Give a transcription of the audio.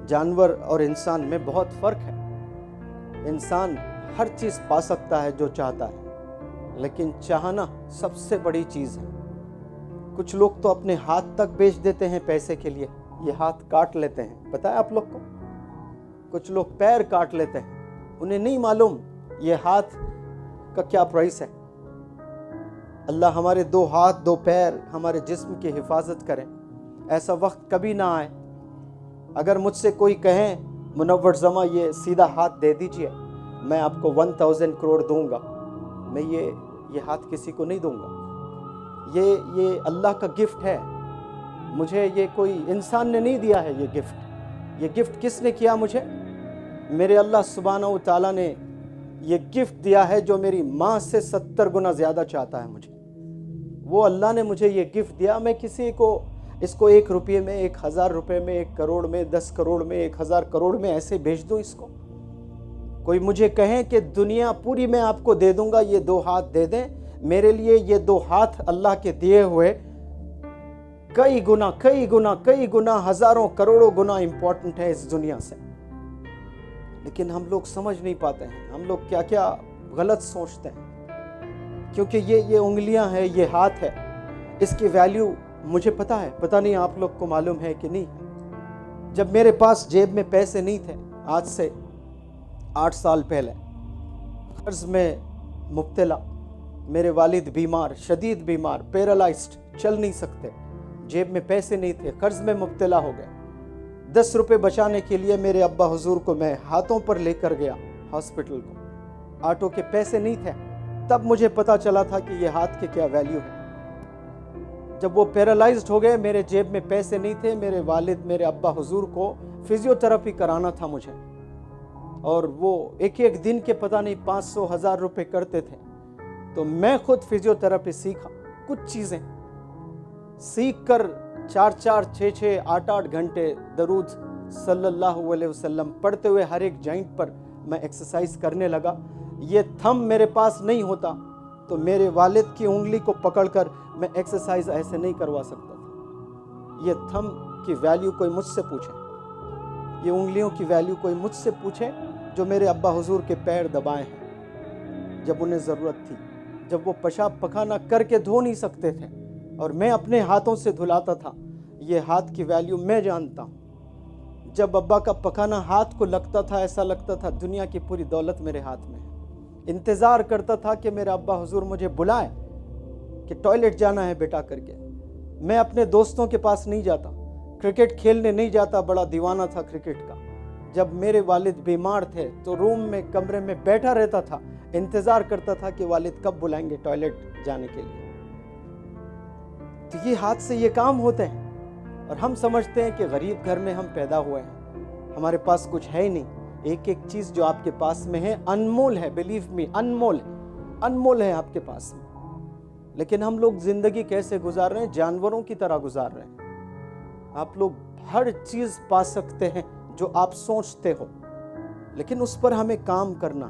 جانور اور انسان میں بہت فرق ہے۔ انسان ہر چیز پا سکتا ہے جو چاہتا ہے، لیکن چاہنا سب سے بڑی چیز ہے۔ کچھ لوگ تو اپنے ہاتھ تک بیچ دیتے ہیں پیسے کے لیے، یہ ہاتھ کاٹ لیتے ہیں، پتہ ہے آپ لوگ کو؟ کچھ لوگ پیر کاٹ لیتے ہیں، انہیں نہیں معلوم یہ ہاتھ کا کیا پرائس ہے۔ اللہ ہمارے 2 ہاتھ 2 پیر ہمارے جسم کی حفاظت کریں، ایسا وقت کبھی نہ آئے۔ اگر مجھ سے کوئی کہیں منور زماں یہ سیدھا ہاتھ دے دیجئے، میں آپ کو 1000 کروڑ دوں گا، میں یہ ہاتھ کسی کو نہیں دوں گا۔ یہ اللہ کا گفٹ ہے، مجھے یہ کوئی انسان نے نہیں دیا ہے یہ گفٹ۔ یہ گفٹ کس نے کیا مجھے؟ میرے اللہ سبحانہ و تعالیٰ نے یہ گفٹ دیا ہے جو میری ماں سے 70 گنا زیادہ چاہتا ہے مجھے۔ وہ اللہ نے مجھے یہ گفٹ دیا، میں کسی کو اس کو 1 روپے میں، 1000 روپے میں، 1 کروڑ میں، 10 کروڑ میں، 1000 کروڑ میں ایسے بھیج دوں اس کو؟ کوئی مجھے کہیں کہ دنیا پوری میں آپ کو دے دوں گا، یہ 2 ہاتھ دے دیں، میرے لیے یہ 2 ہاتھ اللہ کے دیے ہوئے کئی گنا ہزاروں کروڑوں گنا امپورٹنٹ ہے اس دنیا سے۔ لیکن ہم لوگ سمجھ نہیں پاتے ہیں، ہم لوگ کیا کیا غلط سوچتے ہیں، کیونکہ یہ انگلیاں ہیں، یہ ہاتھ ہے، اس کی ویلیو مجھے پتا ہے، پتہ نہیں آپ لوگ کو معلوم ہے کہ نہیں۔ جب میرے پاس جیب میں پیسے نہیں تھے، آج سے 8 سال پہلے، قرض میں مبتلا، میرے والد بیمار، شدید بیمار، پیرالائزڈ، چل نہیں سکتے، جیب میں پیسے نہیں تھے، قرض میں مبتلا ہو گئے۔ 10 روپے بچانے کے لیے میرے ابا حضور کو میں ہاتھوں پر لے کر گیا ہاسپٹل کو، آٹو کے پیسے نہیں تھے، تب مجھے پتا چلا تھا کہ یہ ہاتھ کے کیا ویلیو ہے۔ جب وہ پیرالائزڈ ہو گئے، میرے جیب میں پیسے نہیں تھے، میرے والد میرے ابا حضور کو فزیو تھراپی کرانا تھا مجھے، اور وہ ایک دن کے پتہ نہیں 500-1000 روپے کرتے تھے۔ تو میں خود فزیو تھراپی سیکھا، کچھ چیزیں سیکھ کر 4-4، 6-6، 8-8 گھنٹے درود صلی اللہ علیہ وسلم پڑھتے ہوئے ہر ایک جوائنٹ پر میں ایکسرسائز کرنے لگا۔ یہ تھم میرے پاس نہیں ہوتا تو میرے والد کی انگلی کو پکڑ کر میں ایکسرسائز ایسے نہیں کروا سکتا تھا۔ یہ تھم کی ویلیو کوئی مجھ سے پوچھے، یہ انگلیوں کی ویلیو کوئی مجھ سے پوچھے جو میرے ابا حضور کے پیر دبائے ہیں جب انہیں ضرورت تھی، جب وہ پیشاب پخانہ کر کے دھو نہیں سکتے تھے اور میں اپنے ہاتھوں سے دھلاتا تھا۔ یہ ہاتھ کی ویلیو میں جانتا ہوں۔ جب ابا کا پخانہ ہاتھ کو لگتا تھا، ایسا لگتا تھا دنیا کی پوری دولت میرے ہاتھ میں ہے۔ انتظار کرتا تھا کہ میرا ابا حضور مجھے بلائے کہ ٹوائلٹ جانا ہے بیٹا کر کے۔ میں اپنے دوستوں کے پاس نہیں جاتا، کرکٹ کھیلنے نہیں جاتا، بڑا دیوانہ تھا کرکٹ کا۔ جب میرے والد بیمار تھے تو روم میں، کمرے میں بیٹھا رہتا تھا، انتظار کرتا تھا کہ والد کب بلائیں گے ٹوائلٹ جانے کے لیے۔ تو یہ ہاتھ سے یہ کام ہوتے ہیں، اور ہم سمجھتے ہیں کہ غریب گھر میں ہم پیدا ہوئے ہیں، ہمارے پاس کچھ ہے ہی نہیں۔ ایک چیز جو آپ کے پاس میں ہے انمول ہے، بلیو می، انمول ہے آپ کے پاس میں۔ لیکن ہم لوگ زندگی کیسے گزار رہے ہیں؟ جانوروں کی طرح گزار رہے ہیں۔ آپ لوگ ہر چیز پا سکتے ہیں جو آپ سوچتے ہو، لیکن اس پر ہمیں کام کرنا